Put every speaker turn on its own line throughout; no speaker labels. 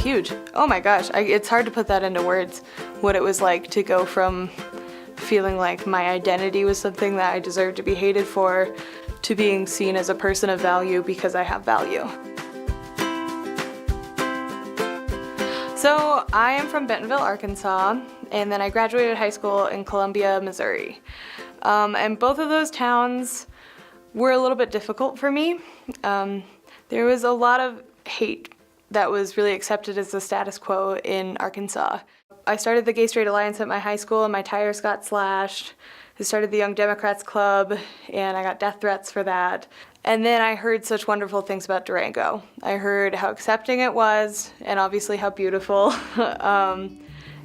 huge. Oh my gosh, it's hard to put that into words, what it was like to go from feeling like my identity was something that I deserved to be hated for, to being seen as a person of value because I have value. So I am from Bentonville, Arkansas, and then I graduated high school in Columbia, Missouri. And both of those towns were a little bit difficult for me. There was a lot of hate that was really accepted as the status quo in Arkansas. I started the Gay Straight Alliance at my high school and my tires got slashed. I started the Young Democrats Club and I got death threats for that. And then I heard such wonderful things about Durango. I heard how accepting it was and obviously how beautiful. And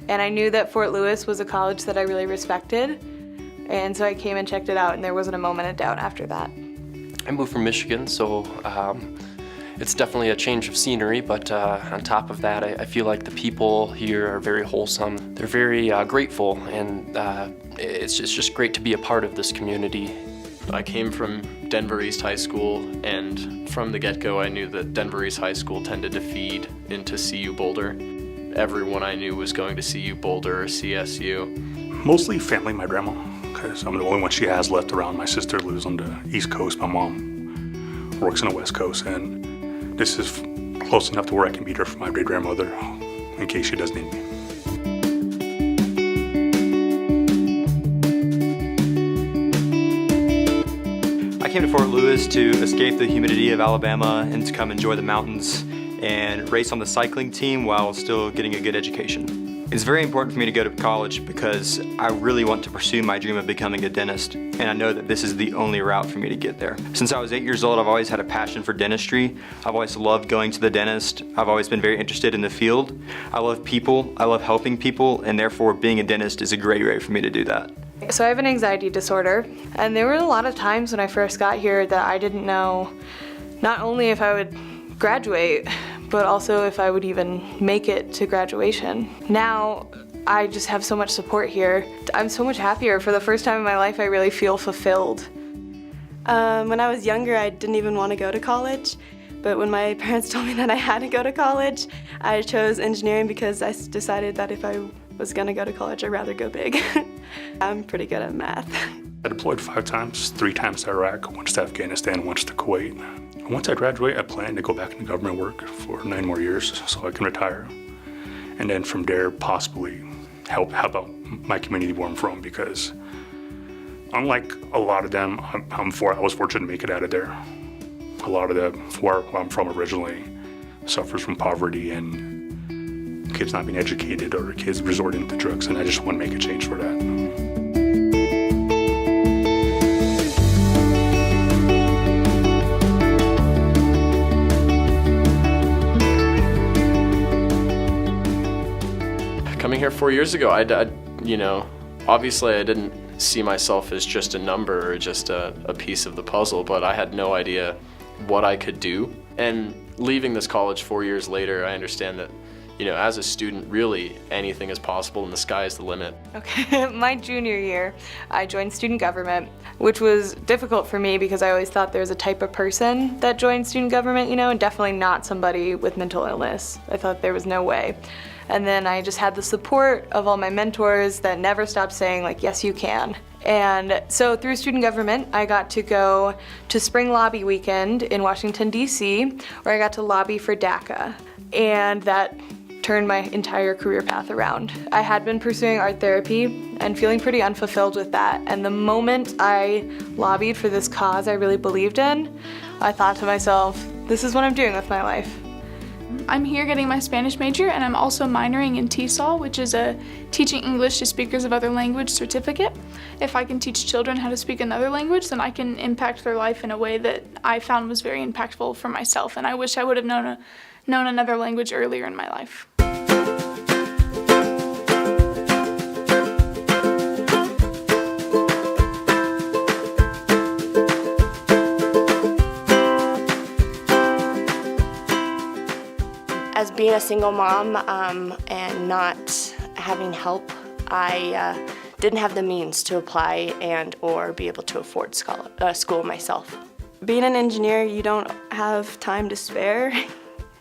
I knew that Fort Lewis was a college that I really respected. And so I came and checked it out and there wasn't a moment of doubt after that.
I moved from Michigan, so it's definitely a change of scenery, but on top of that, I feel like the people here are very wholesome. They're very grateful, and it's just great to be a part of this community.
I came from Denver East High School, and from the get-go I knew that Denver East High School tended to feed into CU Boulder. Everyone I knew was going to CU Boulder or CSU.
Mostly family, my grandma, because I'm the only one she has left around. My sister lives on the East Coast, my mom works on the West Coast, and this is close enough to where I can meet her for my great-grandmother in case she does need me.
I came to Fort Lewis to escape the humidity of Alabama and to come enjoy the mountains and race on the cycling team while still getting a good education. It's very important for me to go to college because I really want to pursue my dream of becoming a dentist, and I know that this is the only route for me to get there. Since I was 8 years old, I've always had a passion for dentistry. I've always loved going to the dentist. I've always been very interested in the field. I love people, I love helping people, and therefore being a dentist is a great way for me to do that.
So I have an anxiety disorder, and there were a lot of times when I first got here that I didn't know not only if I would graduate, but also if I would even make it to graduation. Now, I just have so much support here. I'm so much happier. For the first time in my life, I really feel fulfilled.
When I was younger, I didn't even want to go to college, but when my parents told me that I had to go to college, I chose engineering because I decided that if I was going to go to college, I'd rather go big. I'm pretty good at math.
I deployed 5 times, 3 times to Iraq, once to Afghanistan, once to Kuwait. Once I graduate, I plan to go back into government work for 9 more years so I can retire. And then from there, possibly help out my community where I'm from, because unlike a lot of them, I was fortunate to make it out of there. A lot of them, where I'm from originally, suffers from poverty and kids not being educated or kids resorting to drugs, and I just want to make a change for that.
Coming here 4 years ago, obviously I didn't see myself as just a number or just a piece of the puzzle, but I had no idea what I could do. And leaving this college 4 years later, I understand that, as a student, really anything is possible and the sky is the limit.
Okay, my junior year, I joined student government, which was difficult for me because I always thought there was a type of person that joined student government, and definitely not somebody with mental illness. I thought there was no way. And then I just had the support of all my mentors that never stopped saying, like, yes, you can. And so through student government, I got to go to Spring Lobby Weekend in Washington, D.C., where I got to lobby for DACA. And that turned my entire career path around. I had been pursuing art therapy and feeling pretty unfulfilled with that. And the moment I lobbied for this cause I really believed in, I thought to myself, this is what I'm doing with my life.
I'm here getting my Spanish major, and I'm also minoring in TESOL, which is a Teaching English to Speakers of Other Language certificate. If I can teach children how to speak another language, then I can impact their life in a way that I found was very impactful for myself, and I wish I would have known another language earlier in my life.
As being a single mom and not having help, I didn't have the means to apply and or be able to afford school myself.
Being an engineer, you don't have time to spare.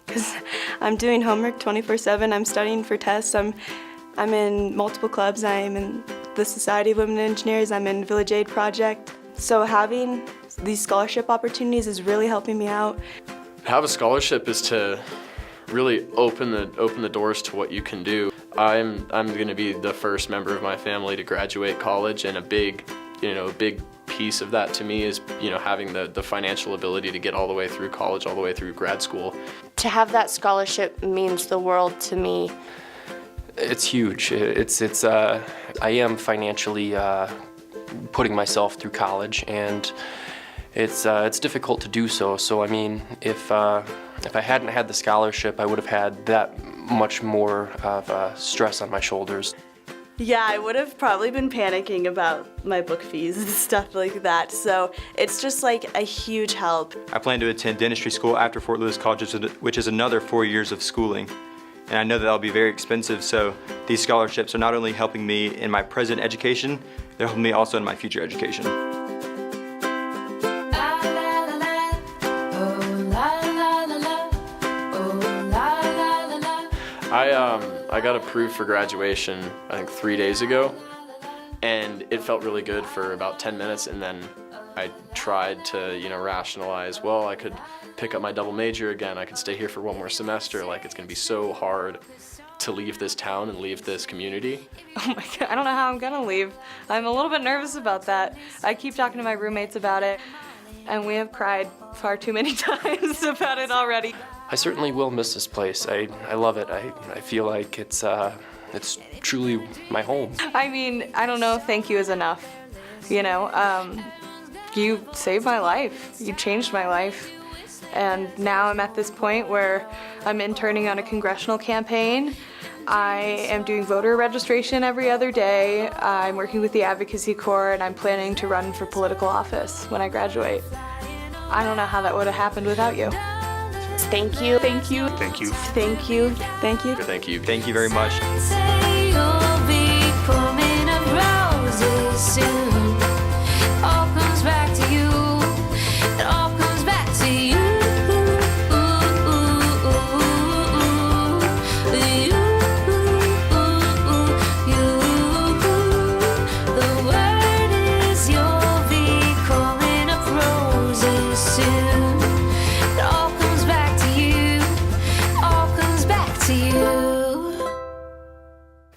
because I'm doing homework 24/7. I'm studying for tests. I'm in multiple clubs. I'm in the Society of Women Engineers. I'm in Village Aid Project. So having these scholarship opportunities is really helping me out.
Have a scholarship is to really open the doors to what you can do. I'm going to be the first member of my family to graduate college, and a big piece of that to me is having the financial ability to get all the way through college, all the way through grad school.
To have that scholarship means the world to me.
It's huge. I am financially putting myself through college, and it's difficult to do so. So I mean, if I hadn't had the scholarship, I would have had that much more of stress on my shoulders.
Yeah, I would have probably been panicking about my book fees and stuff like that. So it's just like a huge help.
I plan to attend dentistry school after Fort Lewis College, which is another 4 years of schooling. And I know that that'll be very expensive, so these scholarships are not only helping me in my present education, they're helping me also in my future education.
I got approved for graduation, I think 3 days ago, and it felt really good for about 10 minutes, and then I tried to, rationalize, well, I could pick up my double major again, I could stay here for one more semester, like it's gonna be so hard to leave this town and leave this community.
Oh my God, I don't know how I'm gonna leave. I'm a little bit nervous about that. I keep talking to my roommates about it, and we have cried far too many times about it already.
I certainly will miss this place. I love it. I feel like it's truly my home.
I mean, I don't know if thank you is enough. You saved my life. You changed my life. And now I'm at this point where I'm interning on a congressional campaign. I am doing voter registration every other day. I'm working with the Advocacy Corps, and I'm planning to run for political office when I graduate. I don't know how that would have happened without you.
Thank you.
Thank you.
Thank you.
Thank you. Thank you.
Thank you.
Thank you very much.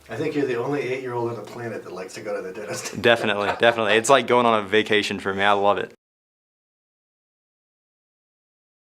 I think you're the only 8-year-old on the planet that likes to go to the dentist.
Definitely. It's like going on a vacation for me. I love it.